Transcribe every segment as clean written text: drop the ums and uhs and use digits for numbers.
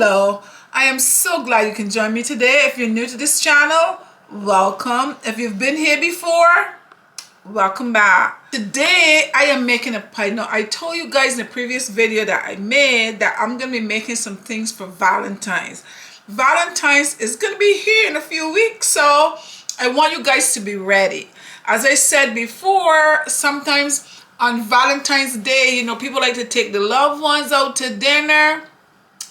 Hello, I am so glad you can join me today. If you're new to this channel, welcome. If you've been here before, welcome back. Today I am making a pie. Now I told you guys in the previous video that I made that I'm going to be making some things for Valentine's. Valentine's is going to be here in a few weeks, so I want you guys to be ready. As I said before, sometimes on Valentine's Day, you know, people like to take the loved ones out to dinner.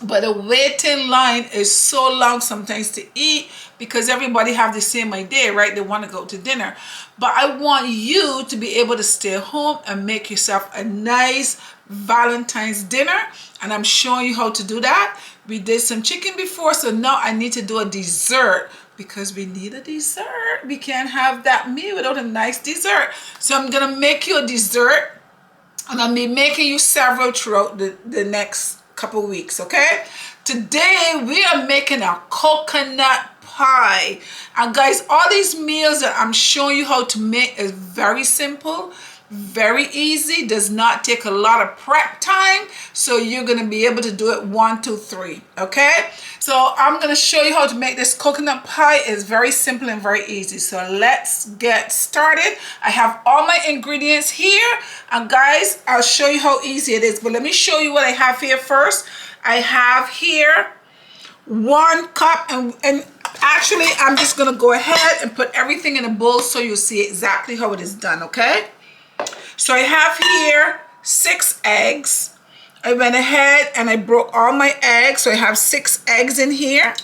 But the waiting line is so long sometimes to eat because everybody have the same idea, right? They want to go to dinner. But I want you to be able to stay home and make yourself a nice Valentine's dinner. And I'm showing you how to do that. We did some chicken before, so now I need to do a dessert because we need a dessert. We can't have that meal without a nice dessert. So I'm going to make you a dessert, and I'll be making you several throughout the next couple weeks. Okay, today we are making a coconut pie, and guys, all these meals that I'm showing you how to make is very simple, very easy, does not take a lot of prep time, so you're going to be able to do it 1, 2, 3. Okay, so I'm going to show you how to make this coconut pie. It's very simple and very easy, so let's get started. I have all my ingredients here, and guys, I'll show you how easy it is, but let me show you what I have here first. I have here 1 cup, and actually I'm just going to go ahead and put everything in a bowl so you'll see exactly how it is done. Okay, so I have here 6 eggs. I went ahead and I broke all my eggs, so I have 6 eggs in here.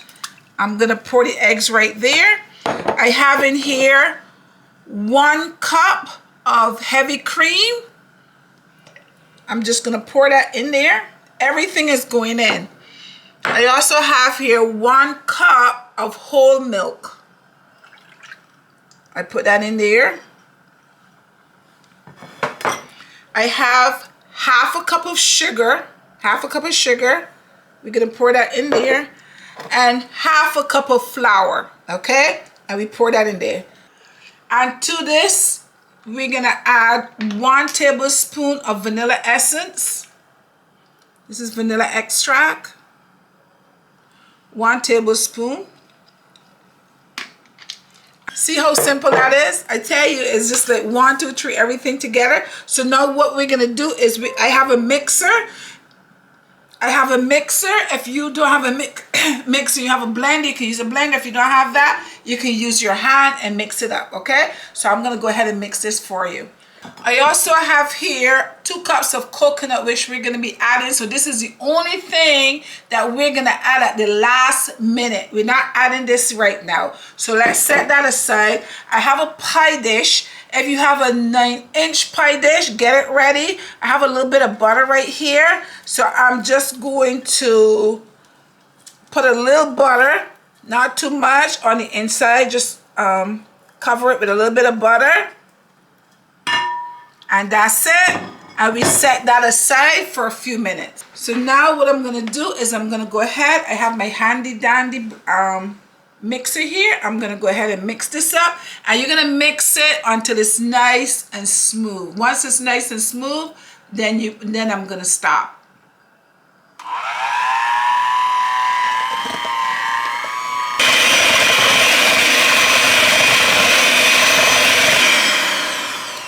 I'm gonna pour the eggs right there. I have in here 1 cup of heavy cream. I'm just gonna pour that in there. Everything is going in. I also have here 1 cup of whole milk. I put that in there. I have half a cup of sugar. We're gonna pour that in there, and half a cup of flour. Okay, and we pour that in there. And to this, we're gonna add 1 tablespoon of vanilla essence. This is vanilla extract. 1 tablespoon. See how simple that is? I tell you, it's just like 1, 2, 3, everything together. So now what we're gonna do is I have a mixer. If you don't have a mixer, you have a blender, you can use a blender. If you don't have that, you can use your hand and mix it up. Okay, so I'm gonna go ahead and mix this for you. I also have here 2 cups of coconut, which we're going to be adding. So this is the only thing that we're going to add at the last minute. We're not adding this right now. So let's set that aside. I have a pie dish. If you have a 9-inch pie dish, get it ready. I have a little bit of butter right here. So I'm just going to put a little butter, not too much, on the inside. Just cover it with a little bit of butter. And that's it. And we set that aside for a few minutes. So now what I'm going to do is I'm going to go ahead. I have my handy dandy mixer here. I'm going to go ahead and mix this up. And you're going to mix it until it's nice and smooth. Once it's nice and smooth, then I'm going to stop.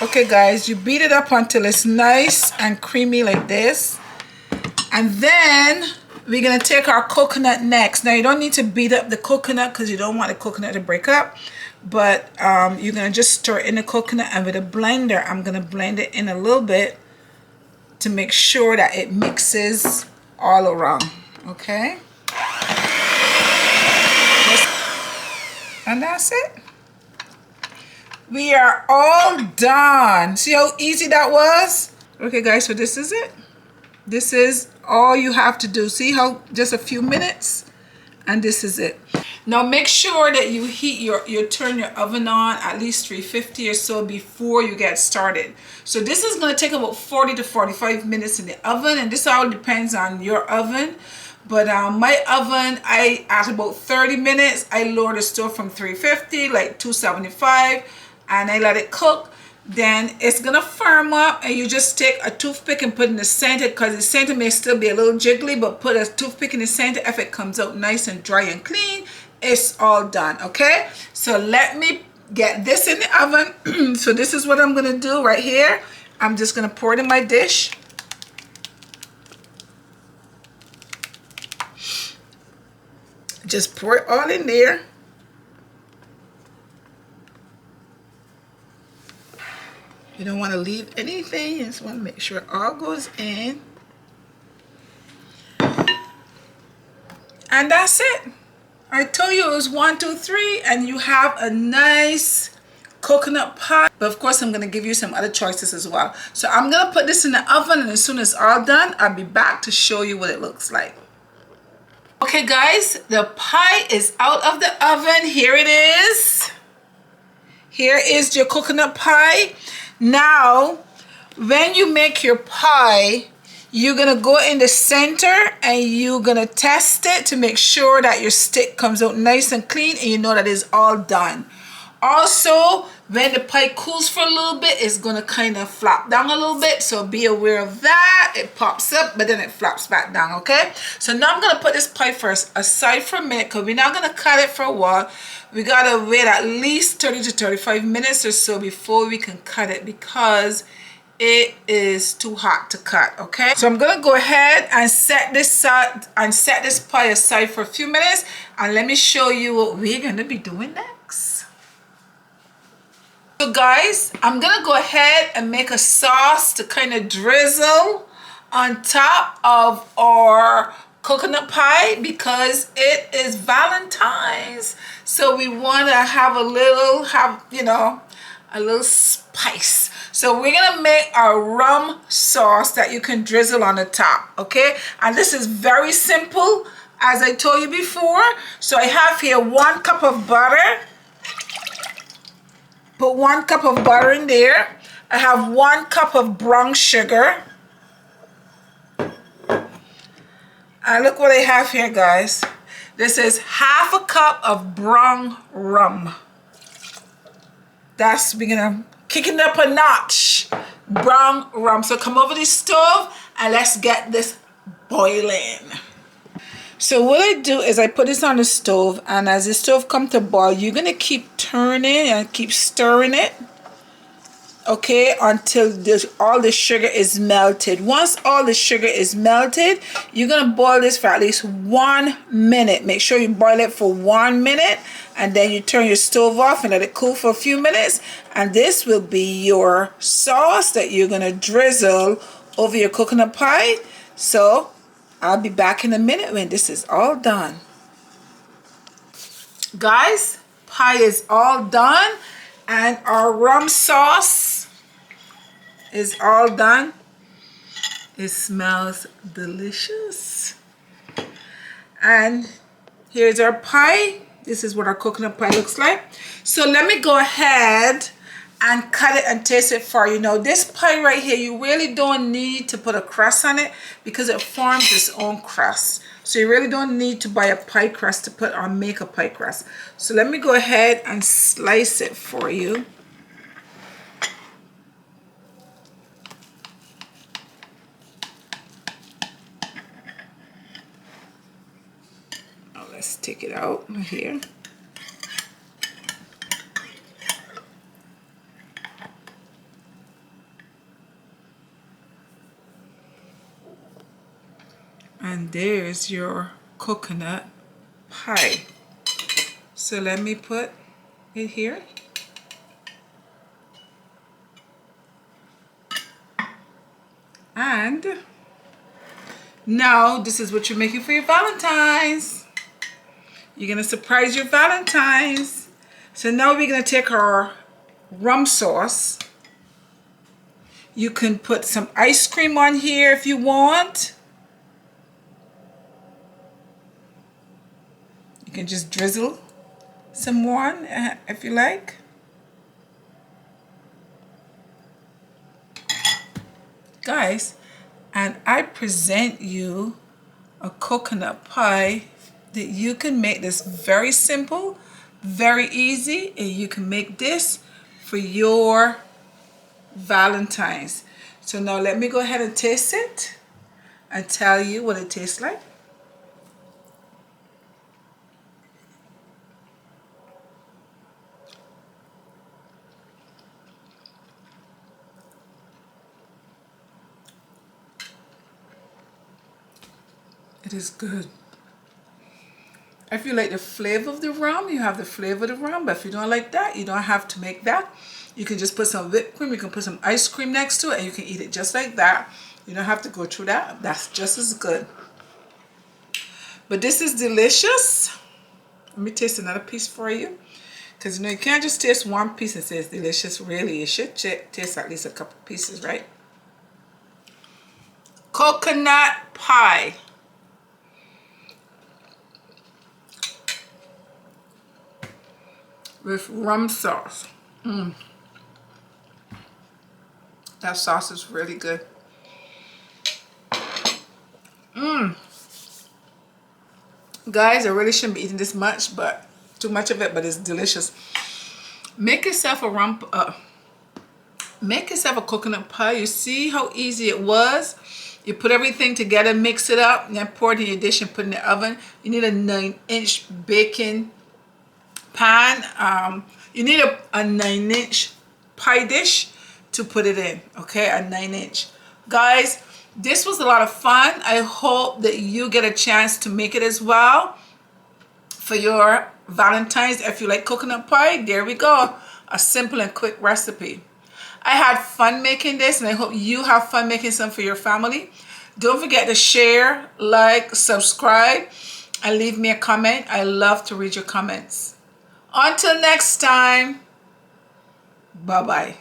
Okay guys, you beat it up until it's nice and creamy like this. And then we're going to take our coconut next. Now you don't need to beat up the coconut because you don't want the coconut to break up. But you're going to just stir in the coconut, and with a blender, I'm going to blend it in a little bit to make sure that it mixes all around. Okay? And that's it. We are all done. See how easy that was? Okay guys, so this is it. This is all you have to do. See how just a few minutes, and this is it. Now make sure that you heat you turn your oven on at least 350 or so before you get started. So this is going to take about 40 to 45 minutes in the oven, and this all depends on your oven. But my oven, at about 30 minutes, I lower the stove from 350, like 275, and I let it cook. then it's gonna firm up, and you just take a toothpick and put in the center, because the center may still be a little jiggly, but put a toothpick in the center. If it comes out nice and dry and clean, it's all done. Okay, so let me get this in the oven. So this is what I'm gonna do right here. I'm just gonna pour it in my dish. Just pour it all in there. You don't want to leave anything. You just want to make sure it all goes in. And that's it. I told you it was 1, 2, 3, and you have a nice coconut pie. But of course, I'm going to give you some other choices as well. So I'm going to put this in the oven, and as soon as it's all done, I'll be back to show you what it looks like. Okay guys, the pie is out of the oven. Here it is. Here is your coconut pie. Now, when you make your pie, you're gonna go in the center and you're gonna test it to make sure that your stick comes out nice and clean and you know that it's all done. Also, when the pie cools for a little bit, it's gonna kind of flop down a little bit, so be aware of that. It pops up, but then it flops back down, okay? So now I'm gonna put this pie first aside for a minute, because we're not gonna cut it for a while. We gotta wait at least 30 to 35 minutes or so before we can cut it, because it is too hot to cut. Okay, so I'm gonna go ahead and set this pie aside for a few minutes, and let me show you what we're gonna be doing next. So guys, I'm gonna go ahead and make a sauce to kind of drizzle on top of our coconut pie, because it is Valentine's. So we want to have a little spice. So we're gonna make a rum sauce that you can drizzle on the top, okay? And this is very simple, as I told you before. So I have here 1 cup of butter. Put 1 cup of butter in there. I have 1 cup of brown sugar. And look what I have here, guys. This is half a cup of brown rum. We're gonna kick it up a notch. Brown rum. So come over the stove and let's get this boiling. So what I do is I put this on the stove, and as the stove comes to boil, you're gonna keep turning and keep stirring it, okay, until all the sugar is melted. Once all the sugar is melted, you're gonna boil this for at least 1 minute. Make sure you boil it for 1 minute, and then you turn your stove off and let it cool for a few minutes, and this will be your sauce that you're gonna drizzle over your coconut pie. So I'll be back in a minute when this is all done. Guys, pie is all done, and our rum sauce is all done. It smells delicious. And here's our pie. This is what our coconut pie looks like. So let me go ahead and cut it and taste it for you. Now this pie right here, you really don't need to put a crust on it, because it forms its own crust. So you really don't need to buy a pie crust to put or make a pie crust. So let me go ahead and slice it for you. Now let's take it out here. And there's your coconut pie. So let me put it here. And now this is what you're making for your Valentines. You're gonna surprise your Valentines. So now we're gonna take our rum sauce. You can put some ice cream on here if you want. You can just drizzle some more if you like. Guys, and I present you a coconut pie that you can make. This very simple, very easy, and you can make this for your Valentine's. So now let me go ahead and taste it and tell you what it tastes like. It is good. If you like the flavor of the rum, you have the flavor of the rum. But if you don't like that, you don't have to make that. You can just put some whipped cream. You can put some ice cream next to it, and you can eat it just like that. You don't have to go through that. That's just as good. But this is delicious. Let me taste another piece for you. Because you know, you can't just taste one piece and say it's delicious. Really, you should taste at least a couple pieces, right? Coconut pie. With rum sauce. That sauce is really good. Guys, I really shouldn't be eating this much, but too much of it, but it's delicious. Make yourself a make yourself a coconut pie. You see how easy it was? You put everything together, mix it up, and then pour it in your dish and put it in the oven. You need a 9-inch baking pan. You need a 9-inch pie dish to put it in, okay? A 9-inch. Guys, this was a lot of fun. I hope that you get a chance to make it as well for your Valentine's. If you like coconut pie, there we go. A simple and quick recipe. I had fun making this, and I hope you have fun making some for your family. Don't forget to share, like, subscribe, and leave me a comment. I love to read your comments. Until next time, bye-bye.